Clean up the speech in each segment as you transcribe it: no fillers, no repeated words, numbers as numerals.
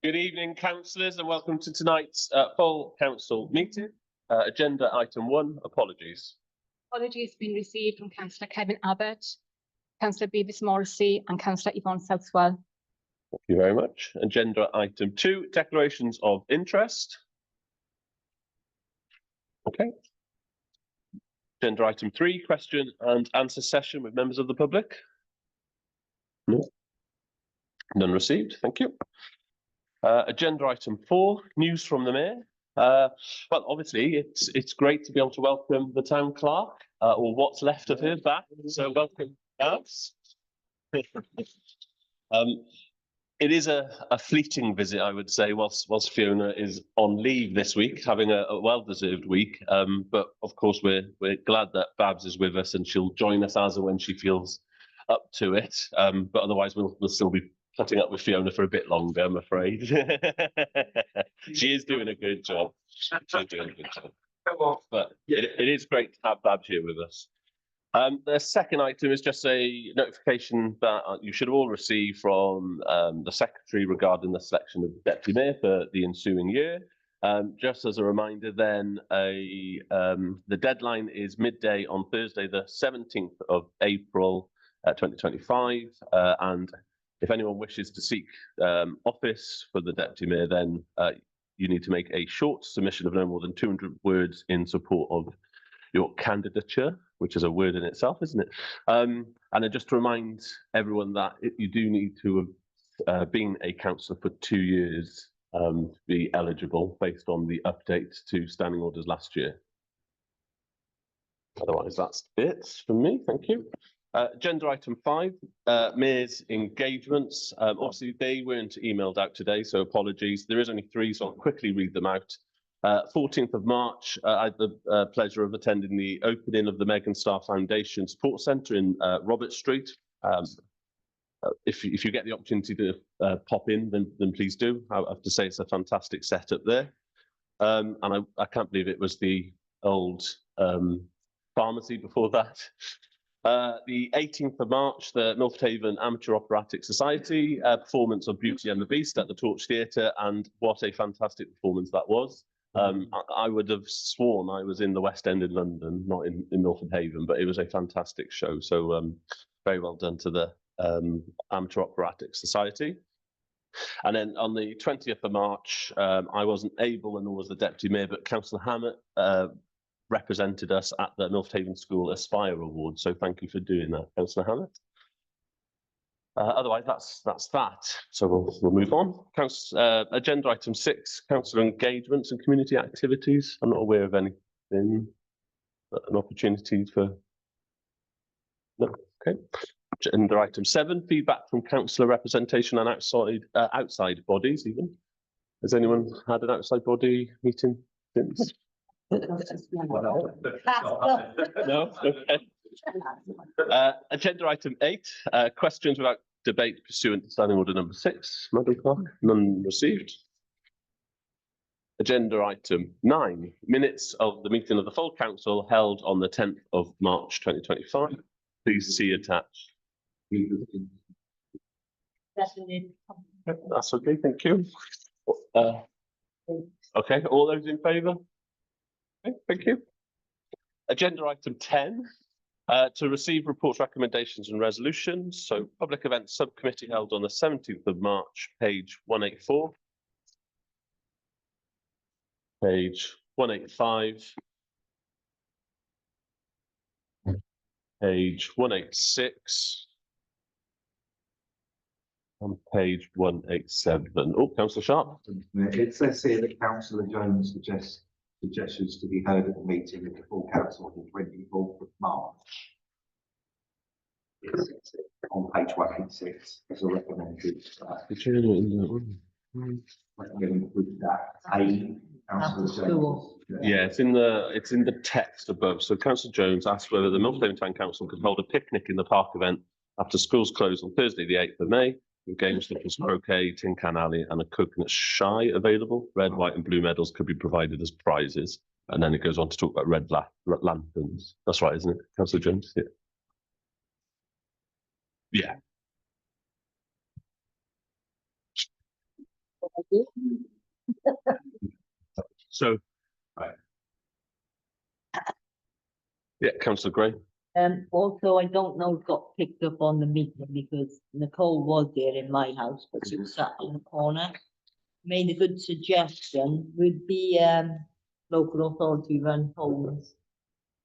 Good evening, councillors, and welcome to tonight's full council meeting. Agenda item 1, apologies. Apologies been received from Councillor Kevin Abbott, Councillor Beavis Morrissey and Councillor Yvonne Southwell. Thank you very much. Agenda item 2, declarations of interest. Okay. Agenda item 3, question and answer session with members of the public. No. None received, thank you. Agenda item 4, news from the Mayor. Well, obviously, it's great to be able to welcome the town clerk, or what's left of her, back. So welcome, Alex. It is a fleeting visit, I would say, whilst Fiona is on leave this week, having a well-deserved week. But of course, we're glad that Babs is with us and she'll join us as and when she feels up to it. But otherwise, we'll still be putting up with Fiona for a bit longer, I'm afraid. She is doing a good job. She's doing a good job. But it is great to have Babs here with us. The second item is just a notification that you should all receive from the Secretary regarding the selection of the Deputy Mayor for the ensuing year. Just as a reminder then, the deadline is midday on Thursday, the 17th of April 2025. And if anyone wishes to seek office for the Deputy Mayor, then you need to make a short submission of no more than 200 words in support of your candidature, which is a word in itself, isn't it? And then just to remind everyone that you do need to have been a councillor for 2 years to be eligible based on the update to standing orders last year. Otherwise, that's it from me. Thank you. Agenda item 5, Mayor's engagements. Obviously, they weren't emailed out today, so apologies. There is only 3, so I'll quickly read them out. 14th of March, I had the pleasure of attending the opening of the Megan Starr Foundation Support Centre in Robert Street. If you get the opportunity to pop in, then please do. I have to say it's a fantastic setup there. And I can't believe it was the old pharmacy before that. The 18th of March, the Milford Haven Amateur Operatic Society performance of Beauty and the Beast at the Torch Theatre, and what a fantastic performance that was. I would have sworn I was in the West End in London, not in Milford Haven, but it was a fantastic show. So very well done to the Amateur Operatic Society. And then on the 20th of March, I wasn't able, and nor was the Deputy Mayor, but Councillor Hammett represented us at the Milford Haven School Aspire Award. So thank you for doing that, Councillor Hammett. Otherwise, that's that. So we'll move on. Agenda item 6, councillor engagements and community activities. I'm not aware of anything, but an opportunity for. No, okay. Agenda item 7, feedback from councillor representation and outside bodies. Even has anyone had an outside body meeting since? No. Okay. Agenda item 8, questions without debate pursuant to standing order number 6. Madam Clerk, none received. Agenda item 9, minutes of the meeting of the full council held on the 10th of March 2025. Please see attached. That's okay, thank you. Okay, all those in favour? Okay, thank you. Agenda item 10. To receive reports, recommendations and resolutions. So public events subcommittee held on the 17th of March, page 184. Page 185. Page 186. On page 187. Oh, Councillor Sharp. It says here that Councillor Jones suggestions to be heard at the meeting of the full council on the 24th of March. It's on page 186 as a recommended. Yeah, it's in the text above. So Councillor Jones asked whether the Milford Haven Town Council could hold a picnic in the park event after schools close on Thursday, the 8th of May. With games such as croquet, tin can alley, and a coconut shy available. Red, white, and blue medals could be provided as prizes. And then it goes on to talk about red lanterns. That's right, isn't it, Councillor Jones? Yeah. Yeah. So, Right. yeah, Councillor Gray. Also, I don't know if it got picked up on the meeting because Nicole was there in my house, but she was sat in the corner. Made a good suggestion would be, local authority run homes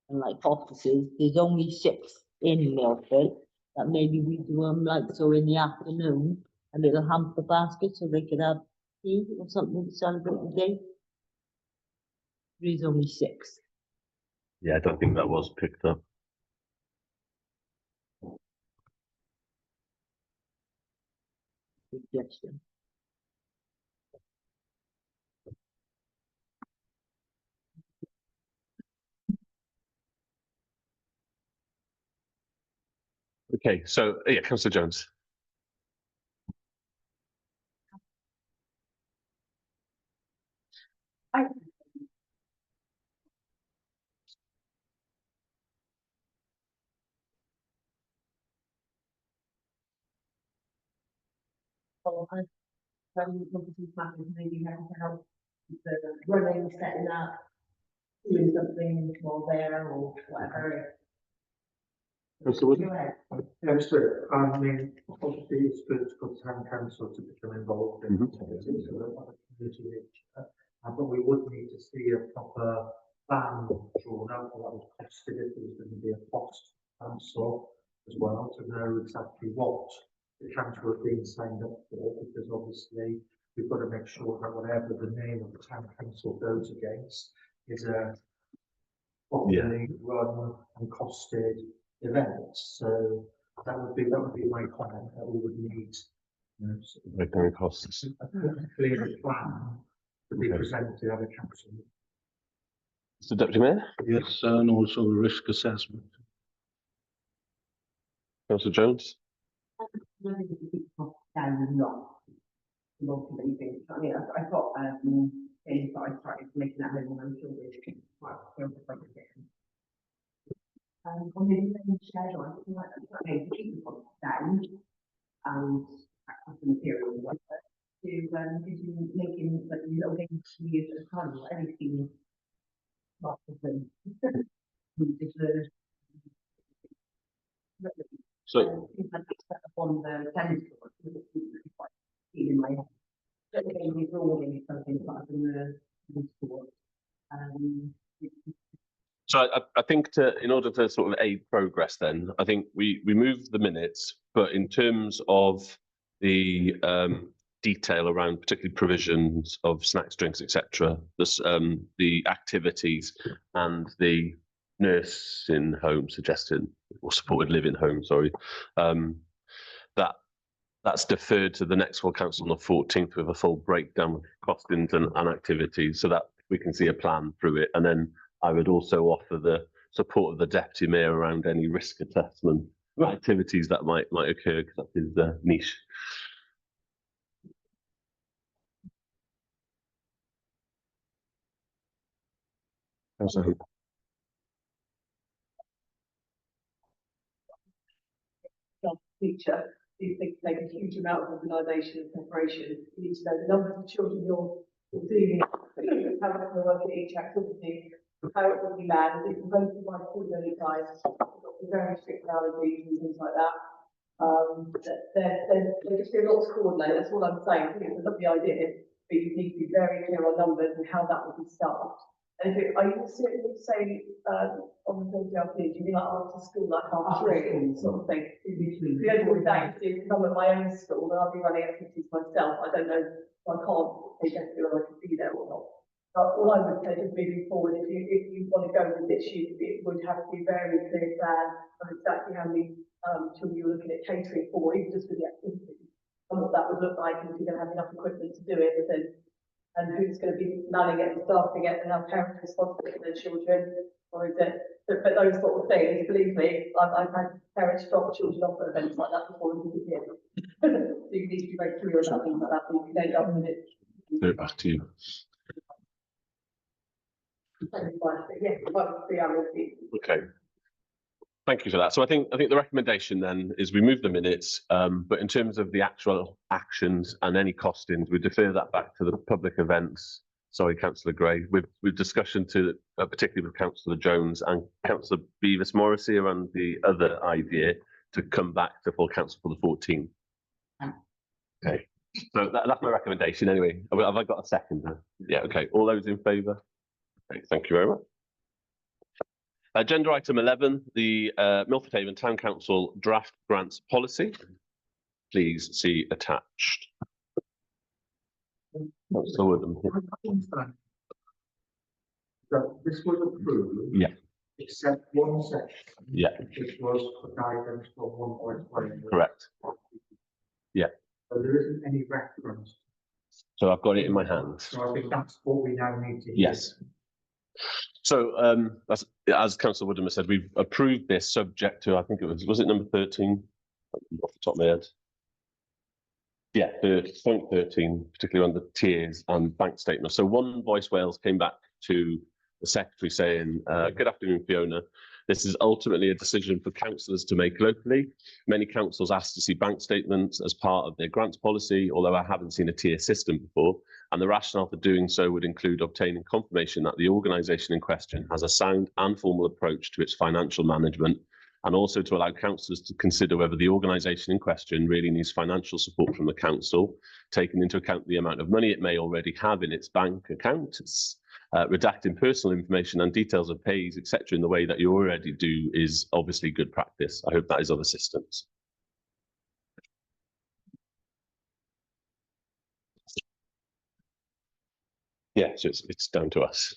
and like offices. There's only 6 in Milford, that maybe we do them like so in the afternoon, a little hamper basket so they could have tea or something to celebrate the day. There's only 6. Yeah, I don't think that was picked up. Suggestion. Okay, so yeah, Councillor Jones. Maybe having to help with the running, setting up, doing something while there or whatever. Mr. Wood? Go ahead. Yeah, Mr. I mean, obviously it's good for town council to become involved in activities of a community nature. But we would need to see a proper plan drawn up, or that was costed if there was going to be a cost council as well, to know exactly what the council have been signed up for, because obviously we've got to make sure that whatever the name of the town council goes against is a properly run and costed events. So that would be my comment, that we would need, you know, Recurring costs. a clear plan to be presented at a council. Mr. Deputy Mayor. Yes, and also the risk assessment. Councillor Jones. Down not. Motivating. I mean, I've got things that I started making at home when I'm sure it's quite on the shed or anything like that, to keep the costs down and the material to making like little things to use at a time, or anything rather than So things like that on the tennis court, quite in my head. But again, we're drawing something like in the tennis court. So I think in order to sort of aid progress then, I think we move the minutes, but in terms of the detail around particularly provisions of snacks, drinks, etc., the activities and the nursing home suggested, or supported living home, sorry, that's deferred to the next full council on the 14th with a full breakdown of costings and activities, so that we can see a plan through it. And then I would also offer the support of the Deputy Mayor around any risk assessment activities that might occur, because that is the niche. Teacher, these things take a huge amount of organisation and preparation. You need to know the numbers of children you're dealing with, how it's going to work at each activity, how it will be managed. It's both by school only guys, very strict allergies and things like that. There just be a lot to coordinate. That's all I'm saying. I think it's a lovely idea, but you need to be very clear on numbers and how that will be staffed. And are you certain say on the Thursday afternoon, do you mean like after school, like 3:30 sort of thing? The only thing is, because I'm at my own school, and I'll be running activities myself. I don't know, I can't say definitely whether I can be there or not. But all I would say is moving forward, if you want to go with this, it would have to be a very clear plan of exactly how many children you're looking at catering for, even just for the activities, and what that would look like, and if you're going to have enough equipment to do it, and who's going to be manning it and staffing it, and how parents are responsible for their children, or is it, but those sort of things, believe me, I've had parents drop children off at events like that before and disappear. So you need to be very clear about things like that, and you can end up with it. Go back to you. But yeah, 1 to 3 hours. Okay. Thank you for that. So I think the recommendation then is we move the minutes, but in terms of the actual actions and any costings, we defer that back to the public events. Sorry, Councillor Gray, with discussion to particularly with Councillor Jones and Councillor Beavis Morrissey around the other idea to come back to full council for the 14th. Okay, so that's my recommendation anyway. Have I got a second? Yeah, okay. All those in favour? Okay, thank you very much. Agenda item 11, the Milford Haven Town Council draft grants policy. Please see attached. Councillor Woodham. So this was approved. Yeah. Except one section. Yeah. Which was for guidance for 1.1. Correct. Yeah. So there isn't any reference. So I've got it in my hand. So I think that's what we now need to hear. Yes. So as Councillor Woodham has said, we've approved this subject to, I think it was it number 13 off the top of my head? Yeah, point 13, particularly on the tiers and bank statements. So One Voice Wales came back to the secretary saying, good afternoon, Fiona. This is ultimately a decision for councillors to make locally. Many councils ask to see bank statements as part of their grants policy, although I haven't seen a tier system before. And the rationale for doing so would include obtaining confirmation that the organisation in question has a sound and formal approach to its financial management, and also to allow councillors to consider whether the organisation in question really needs financial support from the council, taking into account the amount of money it may already have in its bank account. Redacting personal information and details of pays, etc., in the way that you already do is obviously good practice. I hope that is of assistance. Yeah, so it's down to us.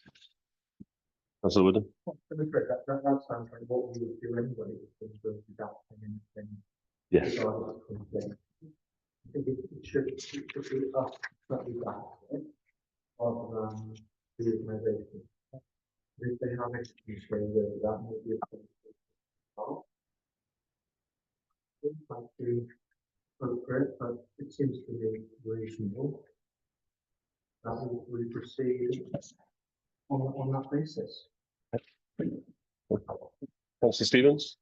Councillor Woodham. That sounds like what we would do anyway. In terms of adapting and Yes. I think it should be us that we back rather than the organisation. If they have excuse for that, maybe it might be appropriate, but it seems to be reasonable that we proceed on that basis. Councillor Stevens.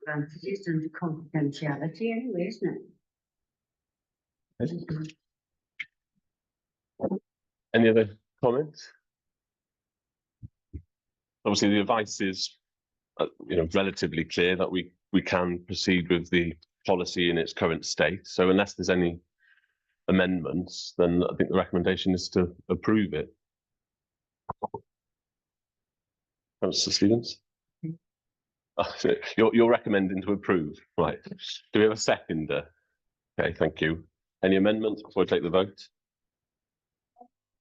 Granted, it's under confidentiality anyway, isn't it? Any other comments? Obviously, the advice is, relatively clear that we can proceed with the policy in its current state. So unless there's any amendments, then I think the recommendation is to approve it. Councillor Stevens? You're recommending to approve, right? Do we have a seconder? Okay, thank you. Any amendments before I take the vote?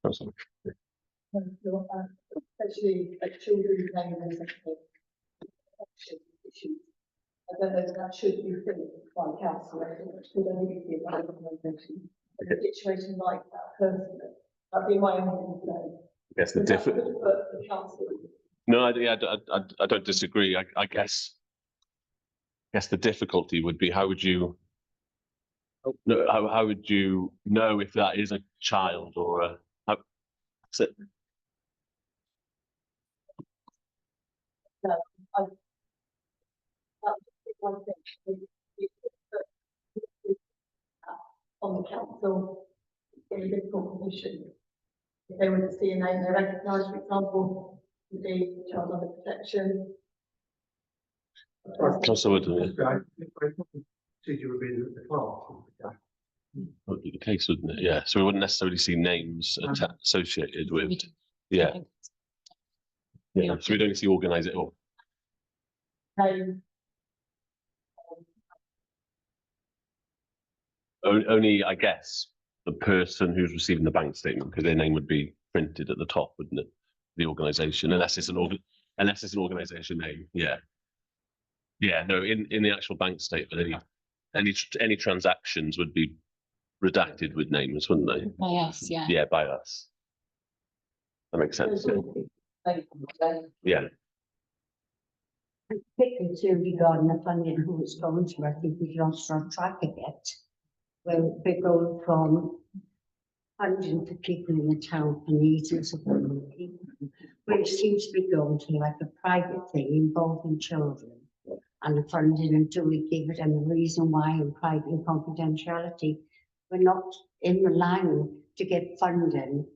Especially children's name and issues. I don't know if that should be finished by council. I think it should only be a recommendation. In a situation like that, personally, that'd be my own concern. Yes, the different. The council. No, I don't disagree. I guess the difficulty would be how would you know if that is a child or a that's it. No, that's one thing. On the council in a difficult position. If they were to see a name they recognise, for example, the child under protection. Councillor Woodham. Procedure would be the class. Would be the case, wouldn't it? Yeah. So we wouldn't necessarily see names associated with. Yeah. Yeah. So we'd only see organise it all. Only, I guess, the person who's receiving the bank statement, because their name would be printed at the top, wouldn't it? The organisation, unless it's an organisation name. Yeah. Yeah. No, in the actual bank statement, any transactions would be redacted with names, wouldn't they? By us, yeah. Yeah, by us. That makes sense. Yeah. Particularly too regarding the funding who it's going to, I think we've lost our track of it. Well, we're going from funding for people in the town and needing support, But it seems to be going to like a private thing involving children. And the funding, and do we give it, and the reason why, and private and confidentiality. We're not in the line to get funding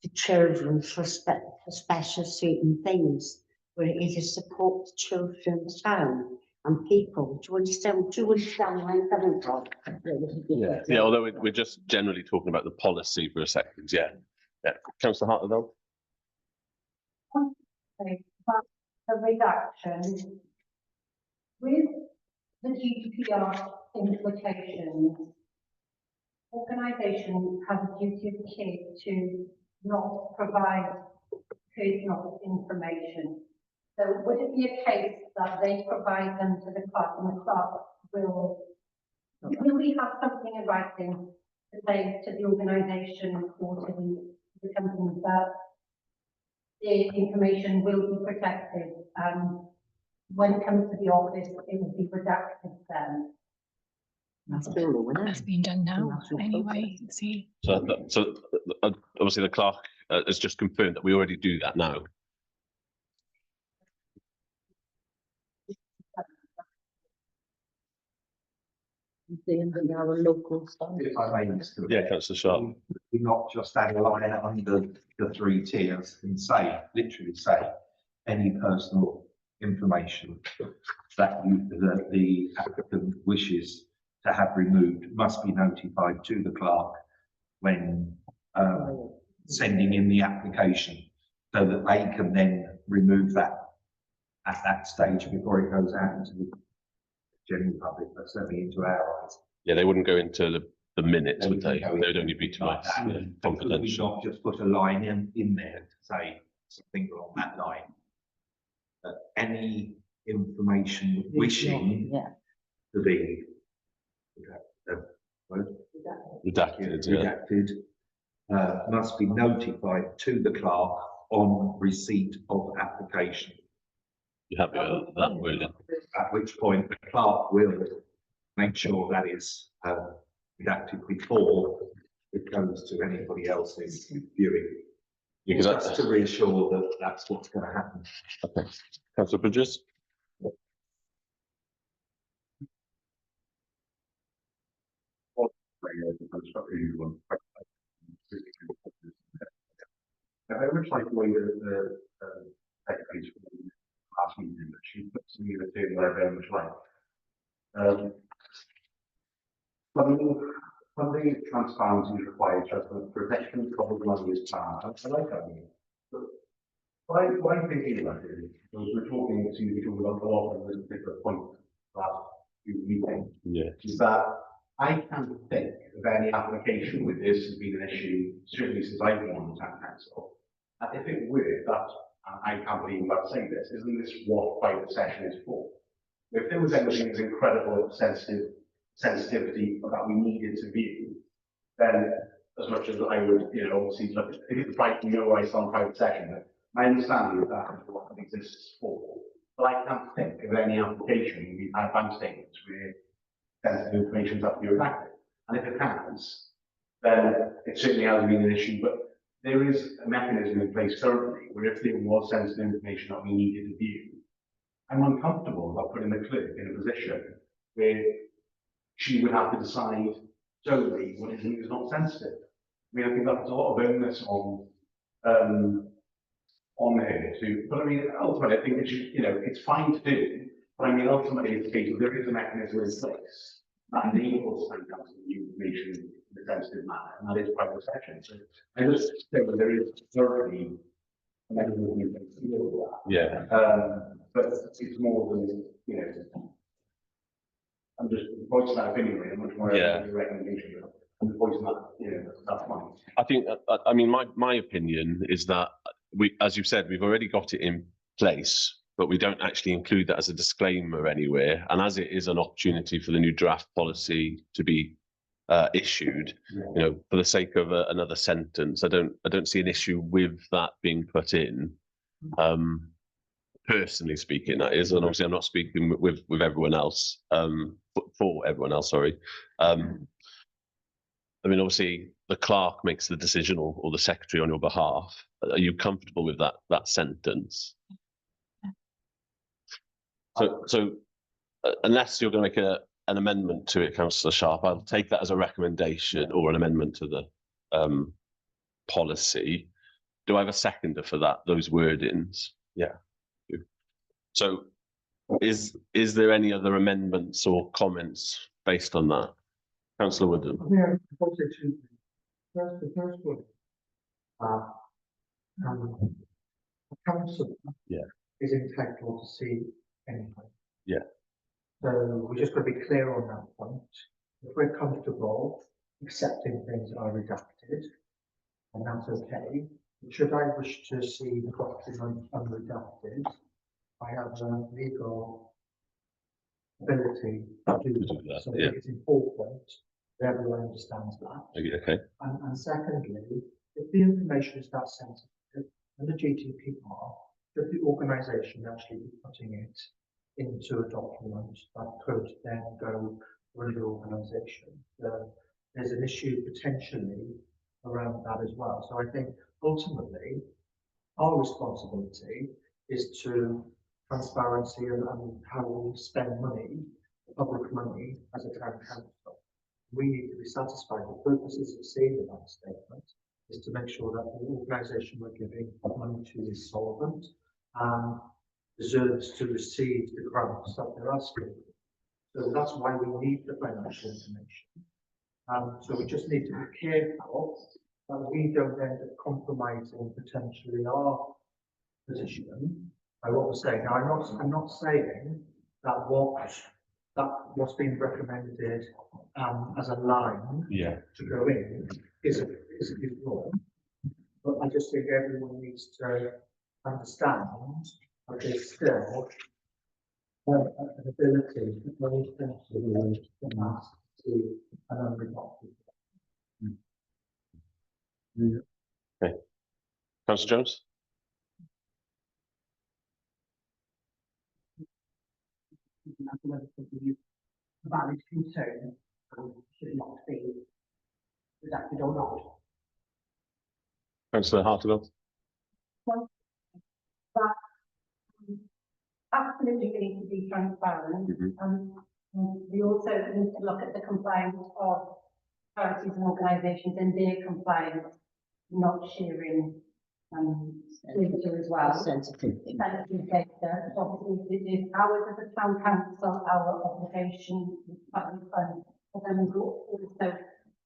for children for special certain things, where it is to support the children in the town and people. Do you understand where I'm coming from? Yeah, although we're just generally talking about the policy for a second, yeah. Councillor Hartlepool? Okay, but the reduction with the GDPR implications, organisations have a duty of care to not provide personal information. So would it be a case that they provide them to the clerk, and the clerk will we have something in writing to say to the organisation or to the company that the information will be protected, and when it comes to the office, it will be redacted then? That's been done now anyway, see. So obviously the clerk has just confirmed that we already do that now. Our local stuff. If I may, Mr. Yeah, Councillor Sharp. We're not just add a line under the 3 tiers and say, literally say, any personal information that the applicant wishes to have removed must be notified to the clerk when sending in the application, so that they can then remove that at that stage before it goes out into the general public, but certainly into our eyes. Yeah, they wouldn't go into the minutes, would they? They They would only be to like us, that. yeah, Could we confidential. not just put a line in there to say something along that line? That any information wishing to be Redacted, yeah. must be notified to the clerk on receipt of application. You happy with that wording? At which point the clerk will make sure that is redacted before it goes to anybody else's viewing. Because Just to reassure that that's what's going to happen. okay. Councillor Bridges? I would like the way the secretary last meeting that she put some of the table there very much like. Funding transparency is required just for protection of public money is planned. I like that. But what I'm thinking about it is, we're talking about a lot of this particular point last few meetings. Yeah. Is that I can't think of any application with this has been an issue, certainly since I've been on the town council. And if it were that, I can't believe I'm about to say this, isn't this what private session is for? If there was anything as incredible sensitivity that we needed to view, then as much as I would, obviously, look, if it's right, rights on private session, my understanding of that is what it exists for. But I can't think of any application we've had bank statements where sensitive information is up to be redacted. And if it has, then it certainly hasn't been an issue. But there is a mechanism in place currently where if there was sensitive information that we needed to view, I'm uncomfortable about putting the clerk in a position where she would have to decide solely what is and is not sensitive. I mean, I think that's a lot of onus on her to, but I mean, ultimately, I think it's fine to do, but I mean, ultimately, it's a case of there is a mechanism in place that enables town council to use information in a sensitive manner, and that is private session. So I just think that there is certainly a mechanism in place to deal with that. Yeah. But it's more than, I'm just voicing that opinion, really. I'm much more Yeah. a recommendation, but I'm voicing that, that's fine. I think, I mean, my opinion is that as you've said, we've already got it in place, but we don't actually include that as a disclaimer anywhere. And as it is an opportunity for the new draft policy to be issued, for the sake of another sentence, I don't see an issue with that being put in. Personally speaking, that is, and obviously I'm not speaking with everyone else, for everyone else, sorry. I mean, obviously, the clerk makes the decision or the secretary on your behalf. Are you comfortable with that sentence? So unless you're going to make an amendment to it, Councillor Sharp, I'll take that as a recommendation or an amendment to the policy. Do I have a seconder for that? Those wordings? Yeah. So is there any other amendments or comments based on that? Councillor Woodham. Yeah, the first one. The council is entitled to see anything. Yeah. So we're just going to be clear on that point. If we're comfortable accepting things that are redacted, and that's okay. Should I wish to see the document unredacted, I have the legal ability to do that. So I think it's important that everyone understands that. Okay. And secondly, if the information is that sensitive, under GDPR, should the organisation actually be putting it into a document that could then go through the organisation? There's an issue potentially around that as well. So I think ultimately our responsibility is to transparency and how we spend money, public money, as a town council. We need to be satisfied. The purposes of seeing the bank statement is to make sure that the organisation we're giving money to is solvent and deserves to receive the grants that they're asking. So that's why we need the financial information. So we just need to be careful that we don't end up compromising potentially our position by what we're saying. Now, I'm not saying that what's been recommended as a line to go in is wrong, but I just think everyone needs to understand that there's still an ability to very sensitively to an unredacted. Okay. Councillor Jones? Valid concern should not be redacted or not. Councillor Hartlefield? That absolutely need to be transparent, and we also need to look at the compliance of charities and organisations and their compliance, not sharing data as well. Sensitive data. Obviously, it is ours as a town council, our obligation with public funds, but then also,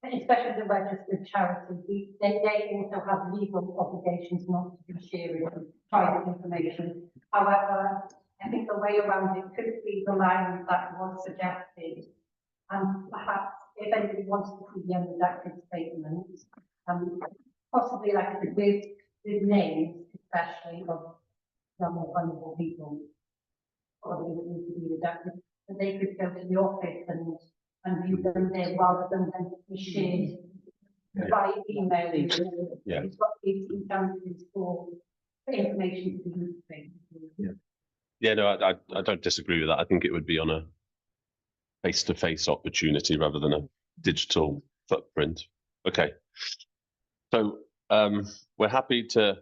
especially the registered charities, they also have legal obligations not to be sharing private information. However, I think the way around it could be the line that was suggested, and perhaps if anybody wants to see the unredacted statement, possibly like with names, especially of the more vulnerable people, probably would need to be redacted, but they could go to the office and view them there rather than be shared by email. It's got these chances for information to be used. Yeah, no, I don't disagree with that. I think it would be on a face-to-face opportunity rather than a digital footprint. Okay. So we're happy to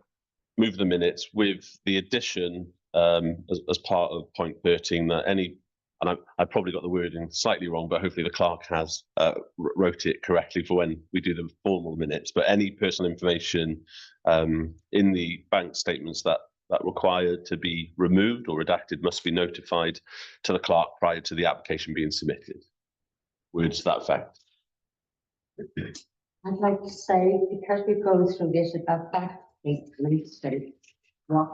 move the minutes with the addition as part of point 13 that any, and I probably got the wording slightly wrong, but hopefully the clerk has wrote it correctly for when we do the formal minutes, but any personal information in the bank statements that required to be removed or redacted must be notified to the clerk prior to the application being submitted. Words to that effect. I'd like to say, because we've gone through this about bank statements and what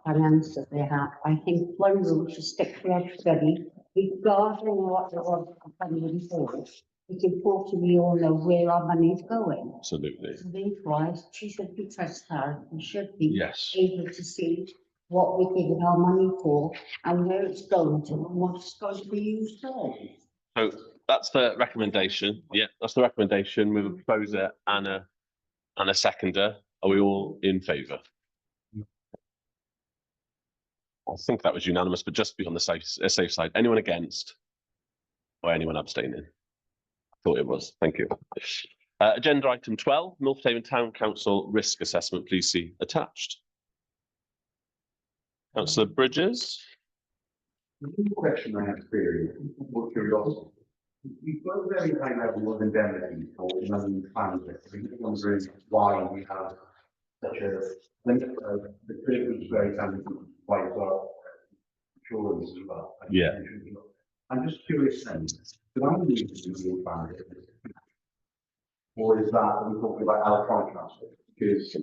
finances they have, I think one rule should stick for everybody, regardless of what the money for. It's important we all know where our money is going. Absolutely. So therefore, she should be transparent and should be able to see what we're giving our money for and where it's going to and what it's going to be used for. So that's the recommendation. Yeah, that's the recommendation with a proposer and a seconder. Are we all in favour? I think that was unanimous, but just be on the safe side. Anyone against or anyone abstaining? I thought it was. Thank you. Agenda item 12, Milford Haven Town Council risk assessment. Please see attached. Councillor Bridges. The question I have query, or curiosity. We've got a very high level of indemnity for money transit. I'm wondering why we have such a limit. The clear was very talented by our insurance as well. Yeah. I'm just curious then, do I need to do the transit? Or is that, we're talking about electronic transport? Because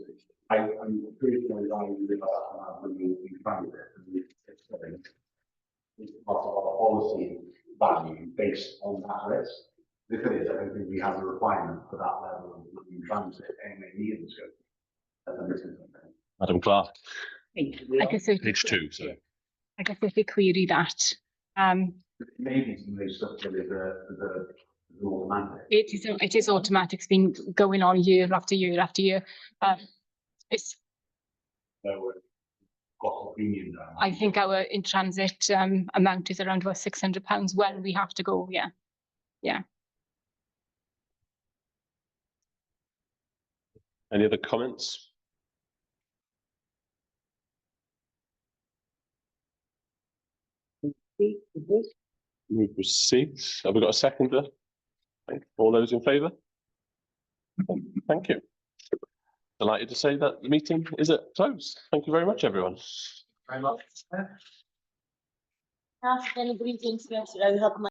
I'm curious why we live out when we transit. It's part of our policy value based on that risk. If it is, I don't think we have a requirement for that level of transit anyway near the scope. Madam Clerk. I guess if Page 2, sorry. I guess if we query that, Maybe some of those stuff with the automatic. it is automatic. It's been going on year after year after year. It's So got the premium down. I think our in transit amount is around about £600 when we have to go. Yeah, yeah. Any other comments? Move receipt. Have we got a seconder? All those in favour? Thank you. Delighted to say that the meeting is at close. Thank you very much, everyone. Ask anybody interested, I will help my